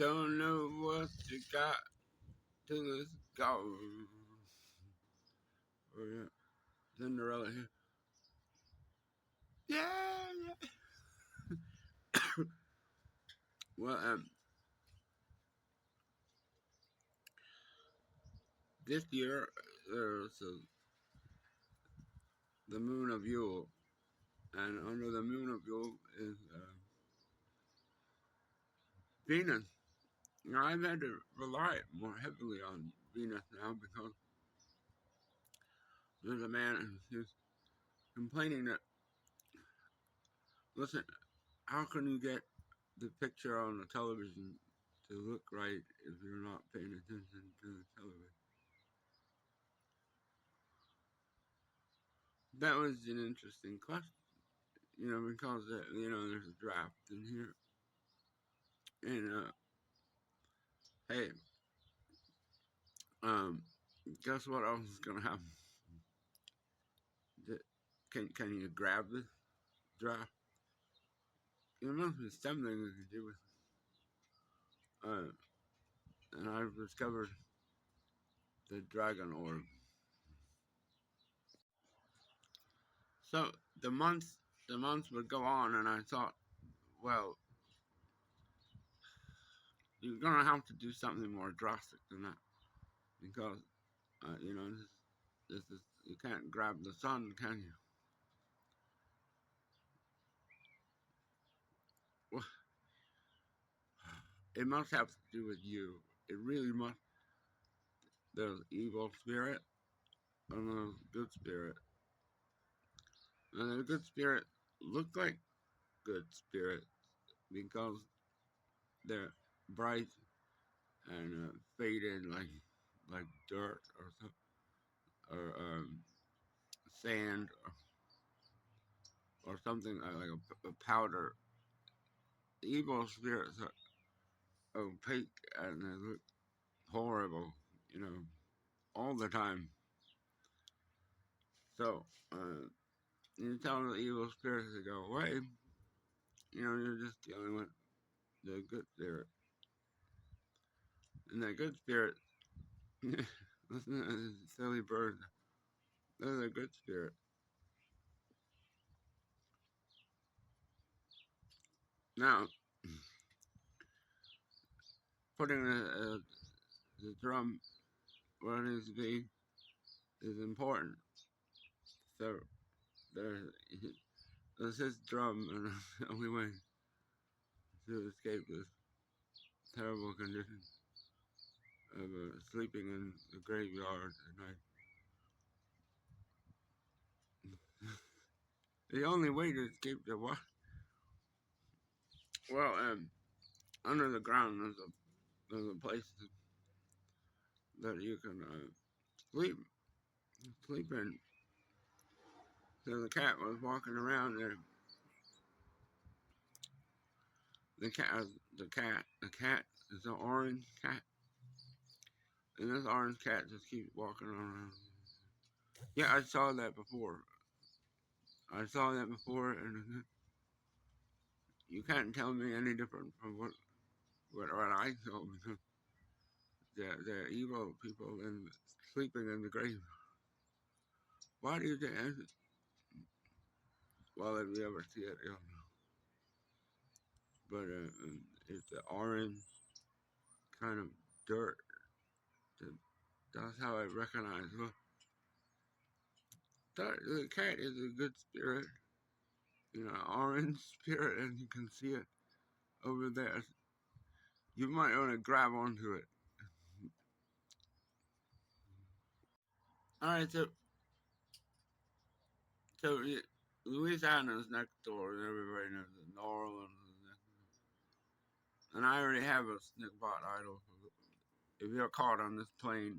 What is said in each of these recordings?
Don't know what you got till it's gone. Oh yeah, Cinderella here. Yeah, yeah. Well, this year there's the moon of Yule, and under the moon of Yule is Venus. Now I've had to rely more heavily on Venus now because there's a man who's complaining that, listen, how can you get the picture on the television to look right if you're not paying attention to the television? That was an interesting question, because there's a draft in here, and hey, um, guess what else is gonna happen? Can you grab the draft? There must be something we can do with it. And I've discovered the dragon orb. So the months the months would go on, and I thought, well, you're gonna have to do something more drastic than that because this is you can't grab the sun, can you? Well, it must have to do with you. It really must. There's evil spirit and there's good spirit, and the good spirit look like good spirits because they're bright and faded like dirt or sand or something like a powder. Evil spirits are opaque and they look horrible, all the time. So you tell the evil spirits to go away, you're just dealing with the good spirit. And that good spirit, listen to this silly bird, they're the good spirit. Now, putting the drum where it needs to be is important. So there's his drum, and that's the only way to escape this terrible condition of sleeping in the graveyard at night. The only way to escape the what? Well, under the ground there's a place that you can sleep in. So the cat was walking around there. The cat is an orange cat, and this orange cat just keeps walking around. Yeah, I saw that before. And you can't tell me any different from what I saw because they're evil people and sleeping in the grave. Why do you think? Well, if you ever see it, you'll know. But it's the orange kind of dirt. That's how I recognize. Well, the cat is a good spirit, orange spirit, and you can see it over there. You might want to grab onto it. All right, so Louisiana's next door, and everybody knows it. New Orleans is next door. And I already have a Snickbot idol. If you're caught on this plane,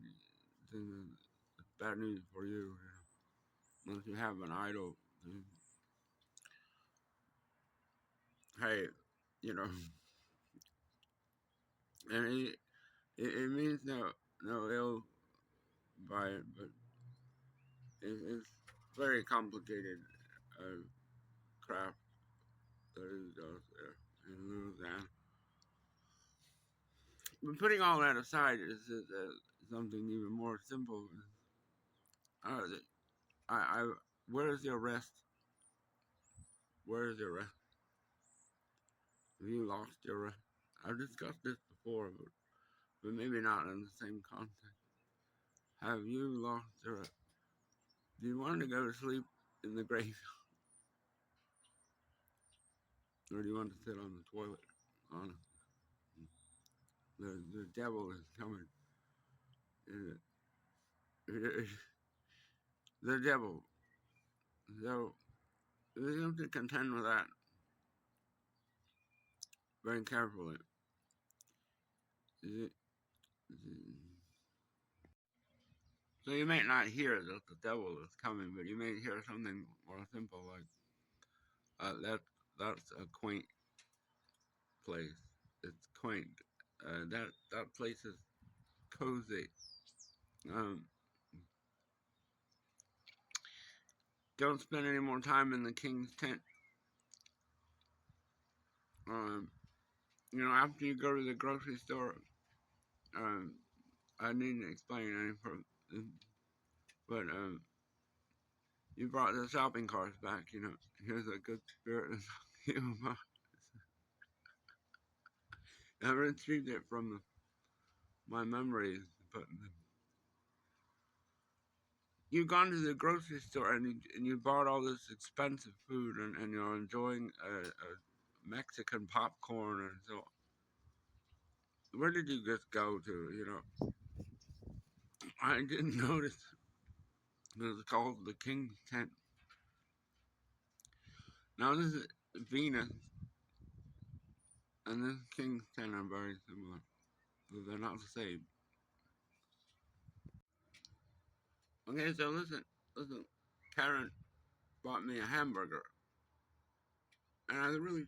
then it's bad news for you. Once you have an idol, then, hey, you know, and it means no ill by it, but it's very complicated craft that he does there in Louisiana. But putting all that aside is something even more simple. Uh, where is your rest? Where is your rest? Have you lost your rest? I've discussed this before, but maybe not in the same context. Have you lost your rest? Do you want to go to sleep in the grave? Or do you want to sit on the toilet? On the devil is coming. The devil. So you have to contend with that very carefully. So you may not hear that the devil is coming, but you may hear something more simple like that's a quaint place. It's quaint. That place is cozy. Um, don't spend any more time in the king's tent. Um, after you go to the grocery store, um, I needn't explain any, but you brought the shopping carts back. Here's a good spirit. I retrieved it from my memories, but you've gone to the grocery store and you bought all this expensive food and you're enjoying a Mexican popcorn and so. Where did you just go to? I didn't notice. It was called the King's Tent. Now this is Venus and this King's Tent are very similar, but they're not the same. Okay, so listen. Karen bought me a hamburger, and I really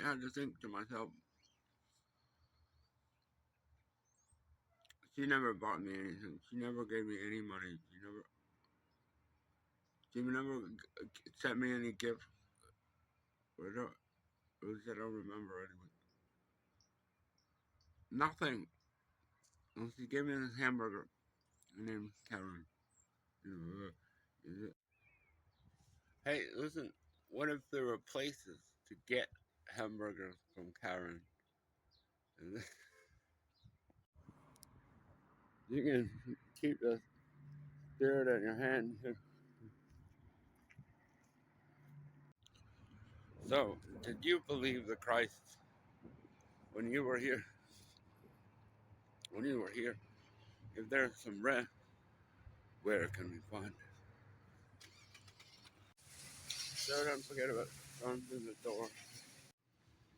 had to think to myself. She never bought me anything. She never gave me any money. She never sent me any gifts. At least I don't remember anyway. Nothing. And she gave me this hamburger. Her name's Karen. Hey, listen. What if there were places to get hamburgers from Karen? You can keep the spirit in your hand. So, did you believe the Christ when you were here? When you were here, if there's some rest, where can we find it? So don't forget about going through the door.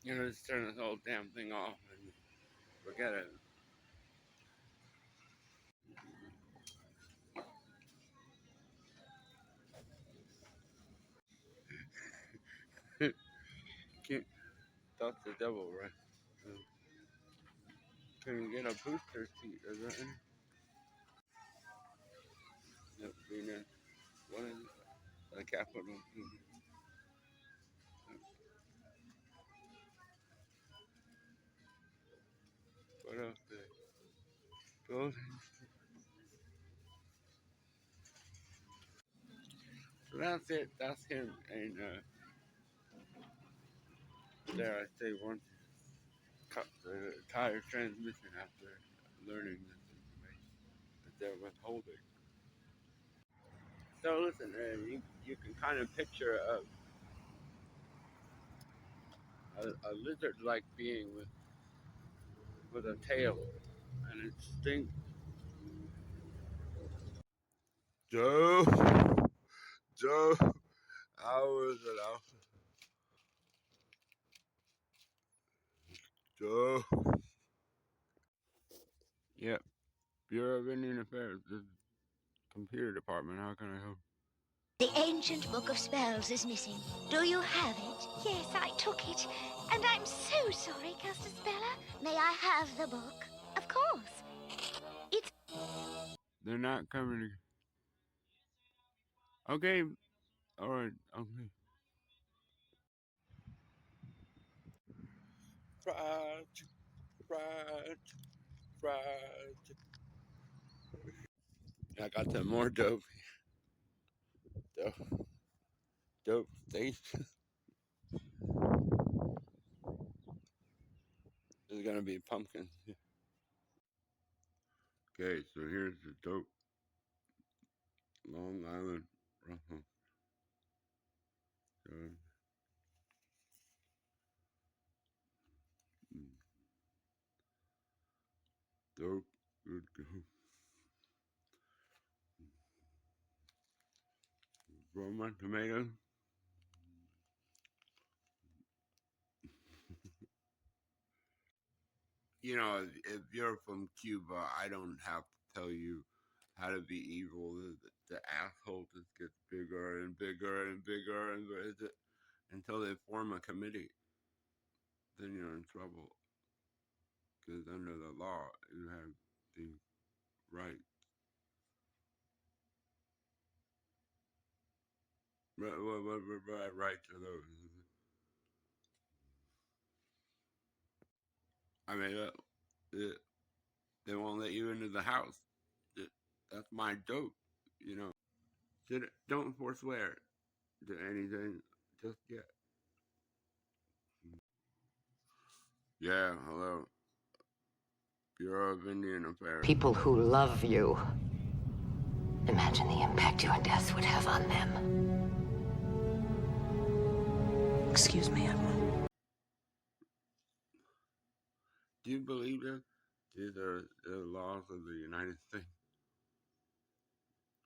Just turn this whole damn thing off and forget it. That's the devil, right? So, can you get a booster seat? Is there any? Yep, Venus. What is it? The capital. What else? Building. So that's it. That's him. And there I say once cut the entire transmission after learning this information that they're withholding. So listen, you can kind of picture a lizard-like being with a tail and it stinks. Joe, Joe, how is it out? Joe. Yep, Bureau of Indian Affairs, the computer department. How can I help? The ancient book of spells is missing. Do you have it? Yes, I took it. And I'm so sorry, Caster Speller. May I have the book? Of course. It's... They're not coming. Okay, all right, okay. Right, right. fried chicken. I got some more dope steak. There's gonna be pumpkin. Okay, so here's the dope Long Island Ruffle. So, dope, good dope. Roma tomato. You know, if you're from Cuba, I don't have to tell you how to be evil. The asshole just gets bigger and bigger and bigger and bigger until they form a committee. Then you're in trouble because under the law you have the right, right to those. I mean, they won't let you into the house. That's my dope, you know. Don't forswear to anything just yet. Yeah, hello. Bureau of Indian Affairs. People who love you. Imagine the impact your death would have on them. Excuse me, Admiral. Do you believe this? These are the laws of the United States.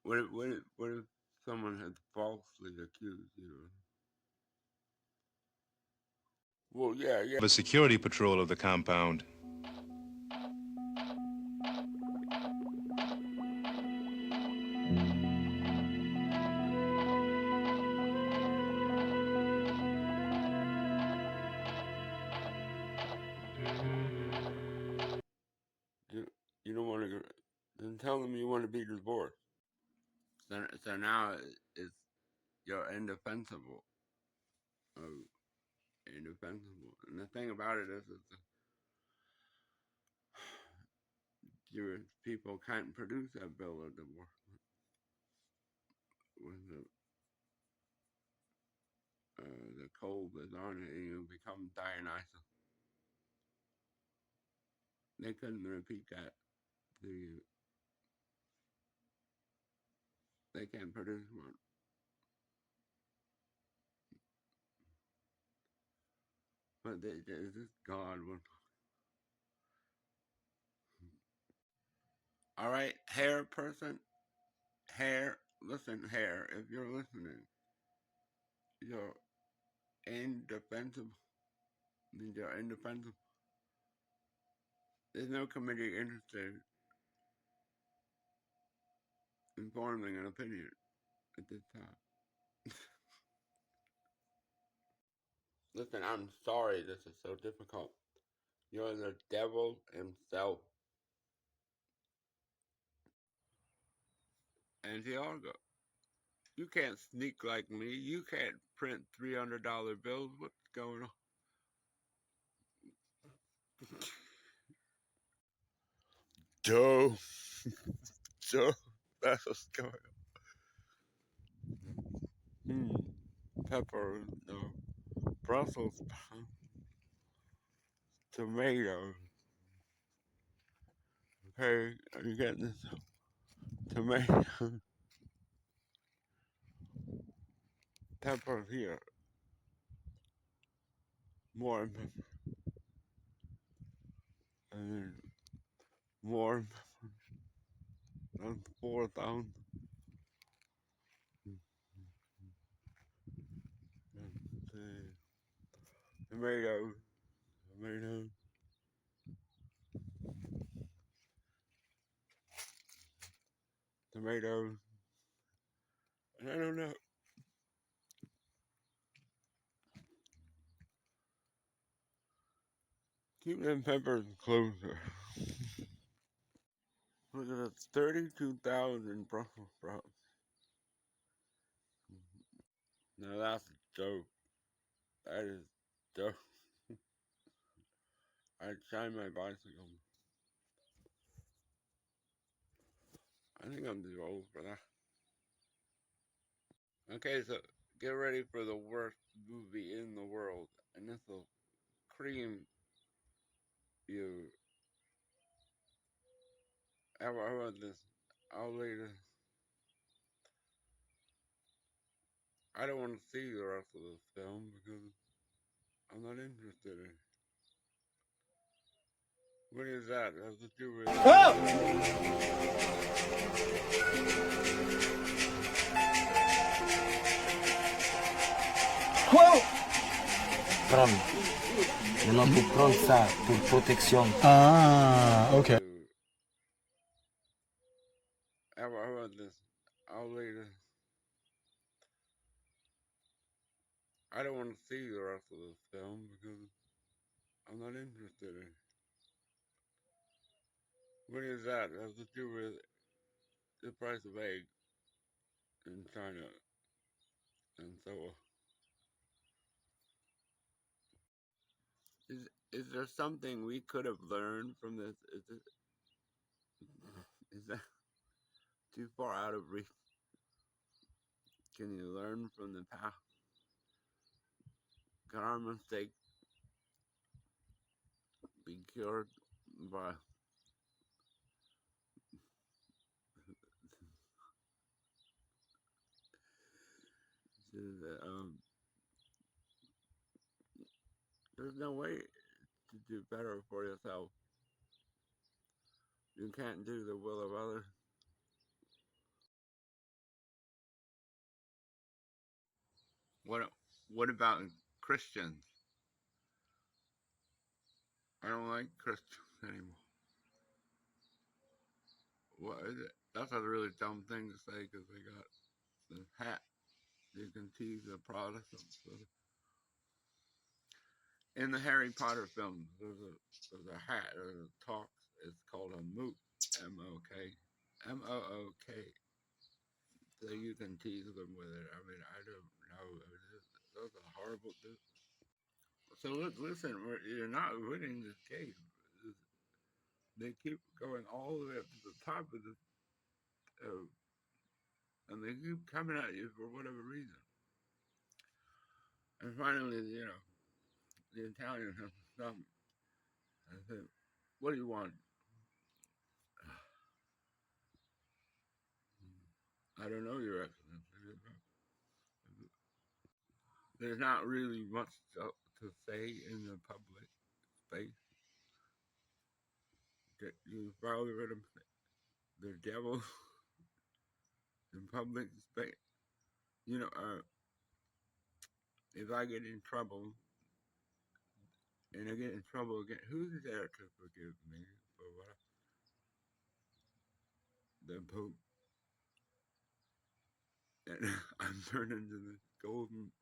What if someone had falsely accused you? Well, yeah. A security patrol of the compound. You don't want to go. Then tell them you want to be divorced. So now it's you're indefensible. Oh, indefensible. And the thing about it is your people can't produce that bill of divorcement when the cold is on it and you become Dionysus. They couldn't repeat that to you. They can't produce one. But there's this God one. All right, hair person, hair. Listen, hair. If you're listening, you're indefensible. Means you're indefensible. There's no committee interested in forming an opinion at this time. Listen, I'm sorry this is so difficult. You're the devil himself. And Tiago, you can't sneak like me. You can't print $300 bills. What's going on? Joe. Joe. That's what's going on. Pepper, no. Brussels sprouts, tomatoes. Okay, are you getting this? Tomato, peppers here. More pepper. And then more pepper. That's 4,000. Tomatoes, tomatoes, tomatoes. And I don't know. Keep them peppers closer. Look at that, 32,000 Brussels sprouts. Now that's dope. That is dope. I'd shine my bicycle. I think I'm too old for that. Okay, so get ready for the worst movie in the world, and this will cream you. How about this? I'll lay this. I don't want to see the rest of this film because I'm not interested in it. What is that? It has to do with. Pronto. Eu não estou pronto, sabe? Por proteção. Ah, okay. How about this? I'll lay this. I don't want to see the rest of this film because I'm not interested in it. What is that? It has to do with the price of eggs in China and so on. Is there something we could have learned from this? Is that too far out of reach? Can you learn from the past? Can our mistakes be cured by there's no way to do better for yourself. You can't do the will of others. What what about Christians? I don't like Christians anymore. What is it? That's a really dumb thing to say because they got the hat. You can tease the Protestants. In the Harry Potter films, there's a hat. There's a talk. It's called a mook. M-O-K. M-O-O-K. So you can tease them with it. I mean, I don't know. Those are horrible. So listen, you're not winning this game. They keep going all the way up to the top of the, uh, and they keep coming at you for whatever reason. And finally, the Italian has to stop. I said, "What do you want?" I don't know, Your Excellency. There's not really much to say in the public space. That you probably heard him say, the devil in public space. If I get in trouble, and I get in trouble again, who's there to forgive me for what the Pope? And I'm turned into this golden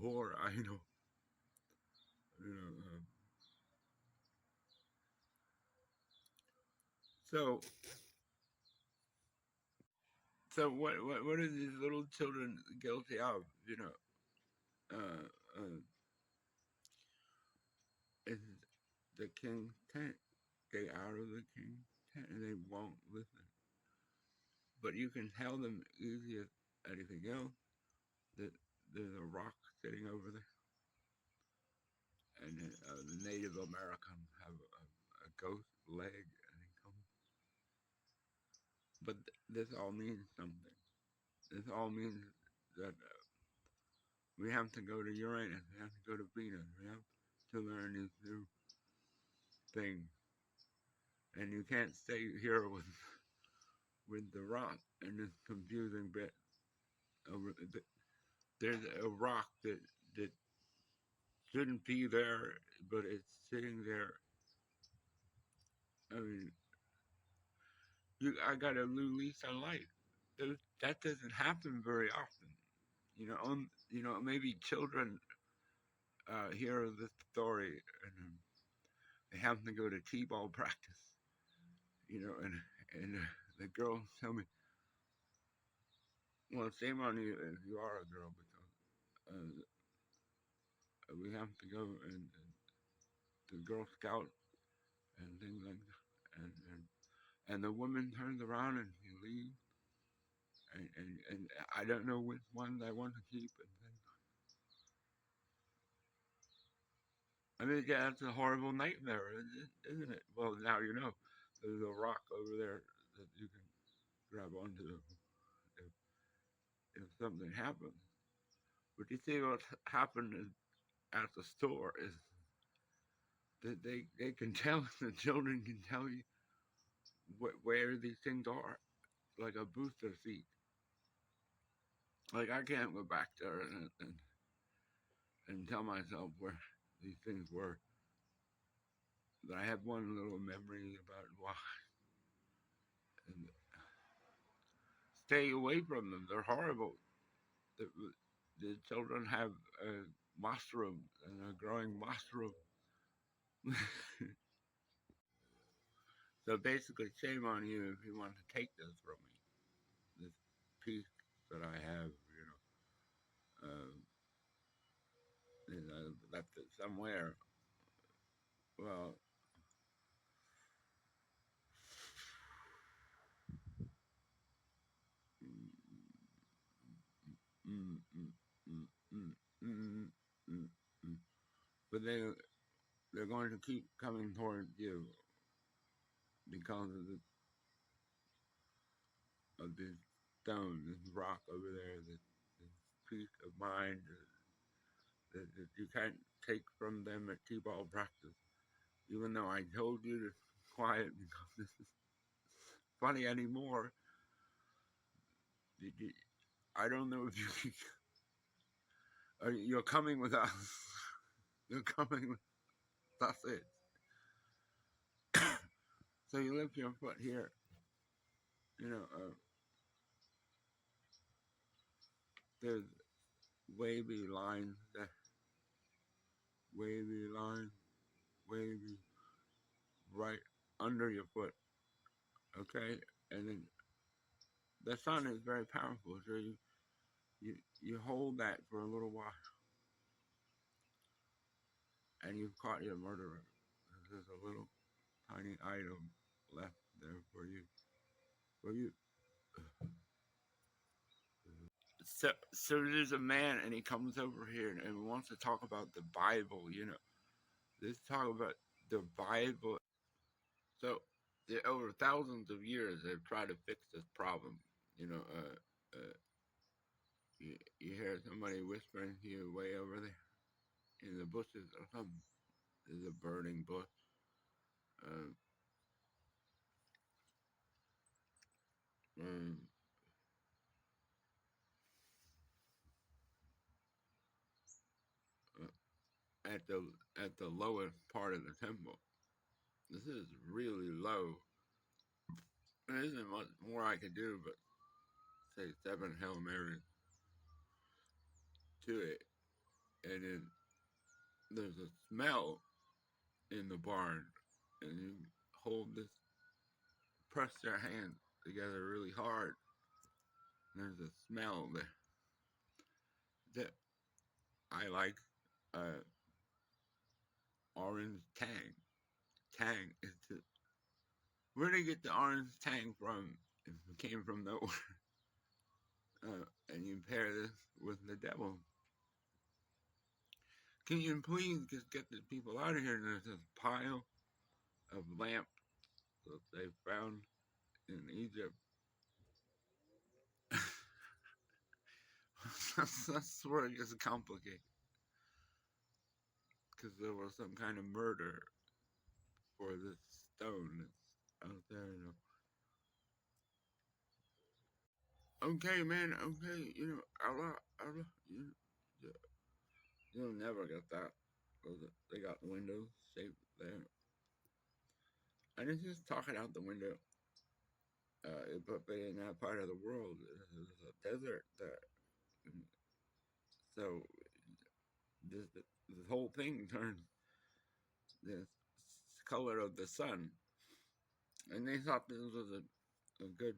whore idol. You know. So, what are these little children guilty of? Uh, uh, is the king's tent? Get out of the king's tent, and they won't listen. But you can tell them easy as anything else that there's a rock sitting over there, and the Native Americans have a ghost leg, and he comes. But this all means something. This all means that we have to go to Uranus, we have to go to Venus, we have to learn these new things. And you can't stay here with the rock and this confusing bit. There's a rock that shouldn't be there, but it's sitting there. I mean, I got a new lease on life. That doesn't happen very often. Maybe children hear this story and they have to go to t-ball practice. And the girls tell me, well, shame on you if you are a girl because we have to go and to Girl Scout and things like that. And the woman turns around and she leaves. And I don't know which ones I want to keep. I mean, yeah, it's a horrible nightmare, isn't it? Well, now you know. There's a rock over there that you can grab onto if something happens. But you see what happened at the store is that they can tell, the children can tell you where these things are, like a booster seat. Like I can't go back there and tell myself where these things were. But I have one little memory about why. And stay away from them. They're horrible. The, the children have mushrooms and are growing mushrooms. So basically, shame on you if you want to take this from me. This piece that I have, left it somewhere. Well, mm, mm, mm, mm, mm, mm, mm. But they're going to keep coming towards you because of this stone, this rock over there, this piece of mind that you can't take from them at T-ball practice. Even though I told you to quiet because this is funny anymore. I don't know if you you're coming with us. You're coming with us. It. So you lift your foot here. There's wavy lines there. Wavy lines. Wavy right under your foot. Okay? And then the sun is very powerful. So you hold that for a little while. And you've caught your murderer. There's a little tiny item left there for you. For you. So there's a man and he comes over here and wants to talk about the Bible, Let's talk about the Bible. So over thousands of years they've tried to fix this problem. You hear somebody whispering to you way over there in the bushes or something. There's a burning bush. Um, um, at the lowest part of the temple. This is really low. There isn't much more I could do but say 7 Hail Marys to it. And then there's a smell in the barn. And you hold this, press your hands together really hard. And there's a smell there that I like. Orange tang. Tang is the, where did you get the orange tang from? If it came from nowhere. And you pair this with the devil. Can you please just get the people out of here? There's this pile of lamps that they found in Egypt. That's where it gets complicated. Because there was some kind of murder for this stone that's out there. Okay, man. Okay, Allah, you'll never get that. They got windows shaped there. And it's just talking out the window. But in that part of the world, there's a desert there. And so this whole thing turns the color of the sun. And they thought this was a good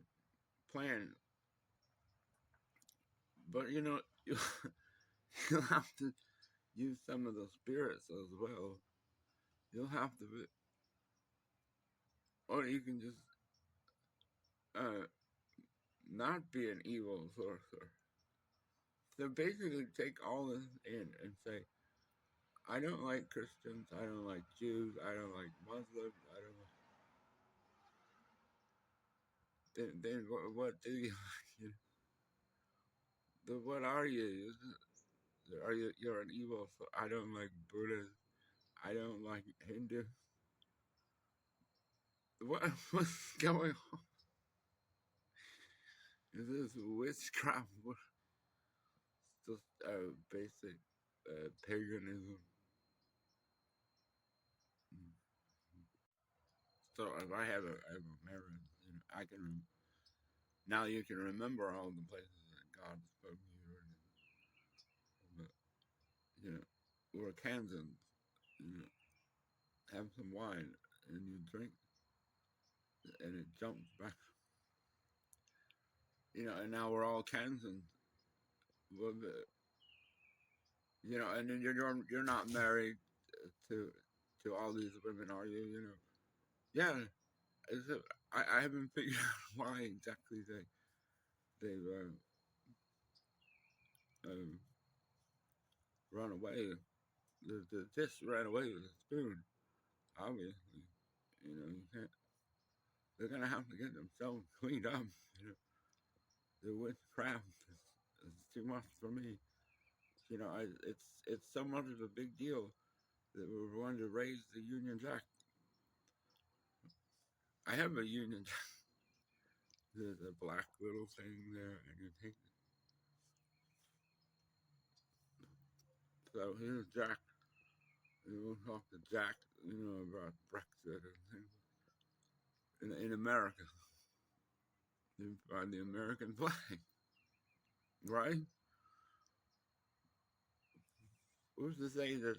plan. But you'll have to use some of the spirits as well. You'll have to, or you can just not be an evil sorcerer. So basically take all this in and say, I don't like Christians, I don't like Jews, I don't like Muslims, I don't like... Then what do you like? What are you? You're an evil, so I don't like Buddha, I don't like Hindu. What's going on? Is this witchcraft? Just basic paganism. So if I have a memory, I can. Now you can remember all the places that God spoke to you. But we're Kansans. Have some wine and you drink, and it jumps back. And now we're all Kansans. And then you're not married to all these women, are you? Yeah. I haven't figured out why exactly they've run away. The dish ran away with a spoon. Obviously, you can't. They're gonna have to get themselves cleaned up. The witchcraft is too much for me. It's so much of a big deal that we're going to raise the Union Jack. I have a Union Jack. There's a black little thing there, and you take it. So here's Jack. We'll talk to Jack, about Brexit and things in America. By the American flag, right? Who's to say that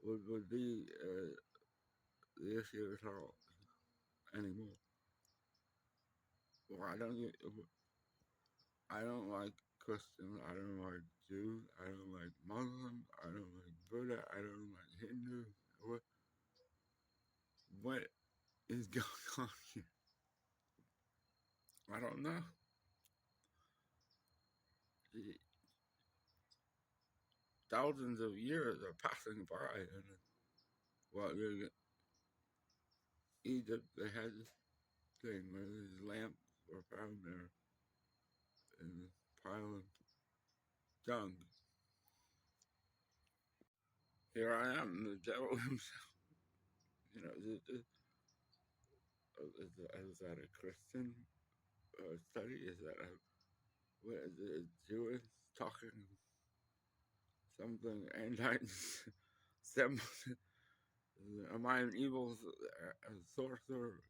would be the issue at all anymore? Why don't you? I don't like Christians. I don't like Jews. I don't like Muslims. I don't like Buddha. I don't like Hindus. What is going on here? I don't know. Thousands of years are passing by, and Egypt, they had this thing where these lamps were found there in this pile of dung. Here I am, the devil himself. Is that a Christian study? Is that a Jewish talking something anti-Semitic? Am I an evil sorcerer?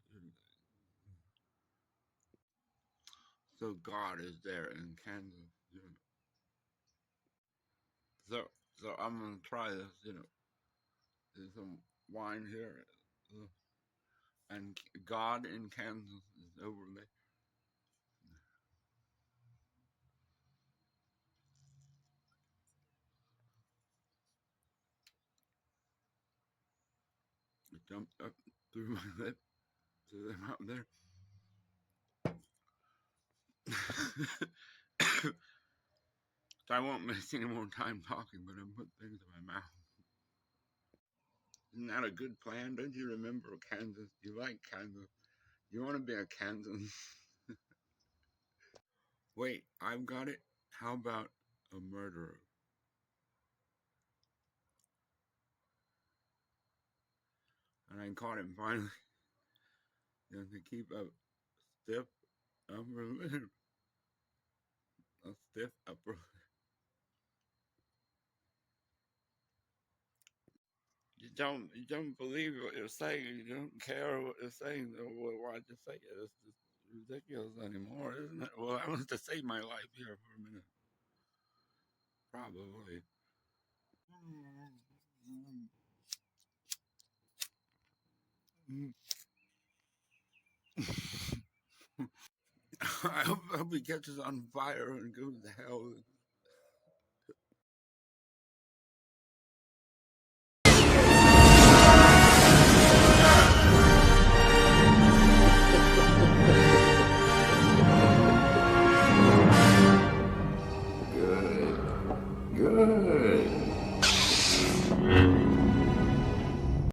So God is there in Kansas. So I'm gonna try this. There's some wine here, and God in Kansas is over there. It jumped up through my lip to them out there. So I won't waste any more time talking, but I put things in my mouth. Isn't that a good plan? Don't you remember Kansas? You like Kansas. You want to be a Kansan. Wait, I've got it. How about a murderer? And I caught him finally. To keep a stiff upper lip. A stiff upper lip. You don't believe what you're saying. You don't care what you're saying. Well, why'd you say it? It's just ridiculous anymore, isn't it? Well, I was to save my life here for a minute. Probably. I hope he catches on fire and goes to hell. Good.